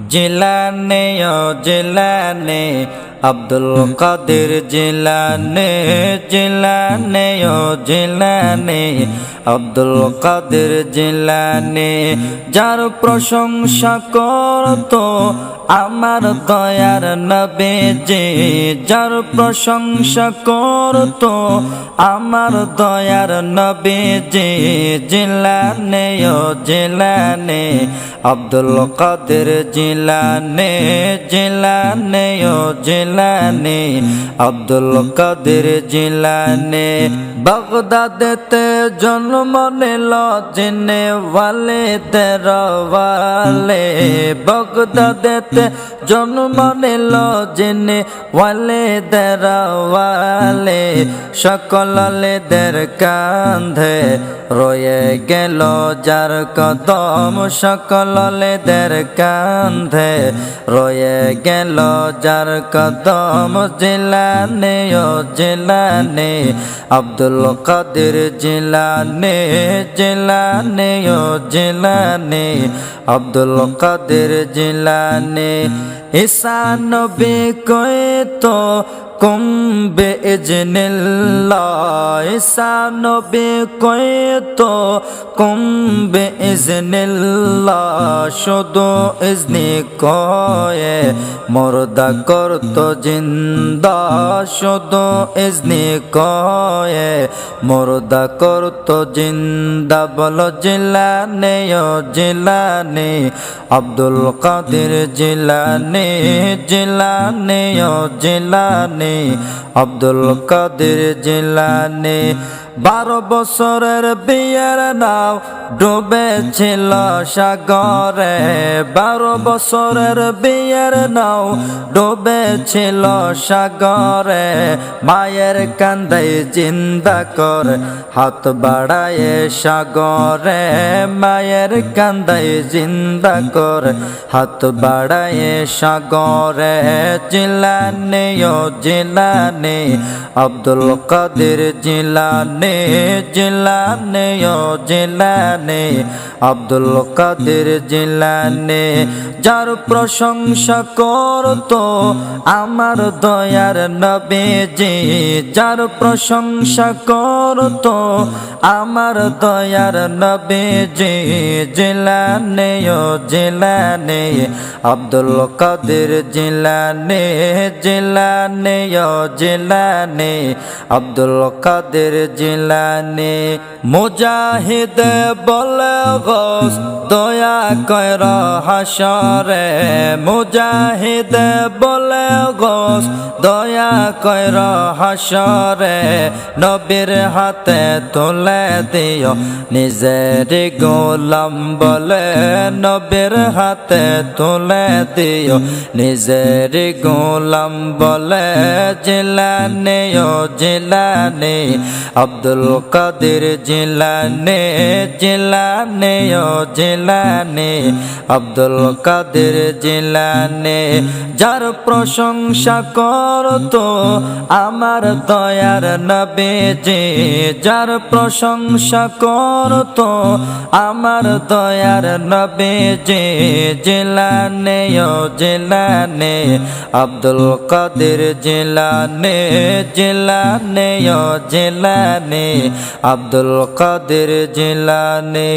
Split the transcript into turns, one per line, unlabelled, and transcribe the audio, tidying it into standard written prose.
জিলানে ও জিলানে আব্দুল কাদের জিলানে জিলানে ও জিলানে আব্দুল কাদের জিলানে যার প্রশংসা করতো আমার দয়ার নবীজি যার প্রশংসা করতো আমার দয়ার নবীজি জিলানে ও জিলানে আব্দুল কাদের জিলানে জিলানে ও জিলানে আব্দুল কাদের জিলানে বাগদাদেতে জন্ম নিল জিনে ওয়ালে দেরওয়ালে বাগদাদেতে জন্ম নিল জিনে ওয়ালে দেরওয়ালে সকলেদের কাঁধে রয়ে গেল যার কদম সকলেদের কাঁধে রয়ে গেল যার কদম জিলানে ও জিলানে আব্দুল কাদের জিলানে জিলানে ও জিলানে আব্দুল কাদের জিলানে ঈসা নবী কইতো কুম বিইজনিল্লাহ ঈসা নবী কইতো কুম বিইজনিল্লাহ শুধু ইজনি কয়ে মুর্দা করতো জিন্দা শুধু ইজনি কয়ে মুর্দা করতো জিন্দা বলো জিলানে ও জিলানে আব্দুল কাদের জিলানে জিলানে ও জিলানে আব্দুল কাদের জিলানে 12 বছরের বিয়ের নাও ডুবেছিল সাগরে 12 বছরের বিয়ের নাও ডুবেছিল সাগরে মায়ের কান্দাই জিন্দা করে হাত বাড়ায় সাগরে মায়ের কান্দাই জিন্দা করে হাত বাড়ায় সাগরে জিলানে ও জিলানে আব্দুল কাদের জিলানে জিলানে ও জিলানে আব্দুল কাদের জিলানে যার প্রশংসা করতো আমার দয়ার নবীজি যার প্রশংসা করতো আমার দয়ার নবীজি জিলানে ও জিলানে আব্দুল কাদের জিলানে জিলানে ও জিলানে আব্দুল কাদের জিলানে মুজাহিদ বলে গোস দয়া কর হাসরে মুজাহিদ বলে গোস দয়া কর হাসরে নবীর হাতে তুলে দিও নিজের গোলাম বলে নবীর হাতে তুলে দিও নিজের গোলাম বলে জিলানে ও জিলানে আব্দুল কাদের জিলানে জিলানে ও জিলানে আব্দুল কাদের জিলানে যার প্রশংসা করতো আমার দয়ার নবীজি যার প্রশংসা করতো আমার দয়ার নবীজি জিলানে ও জিলানে আব্দুল কাদের জিলানে জিলানে ও জিলানে আব্দুল কাদের জিলানে।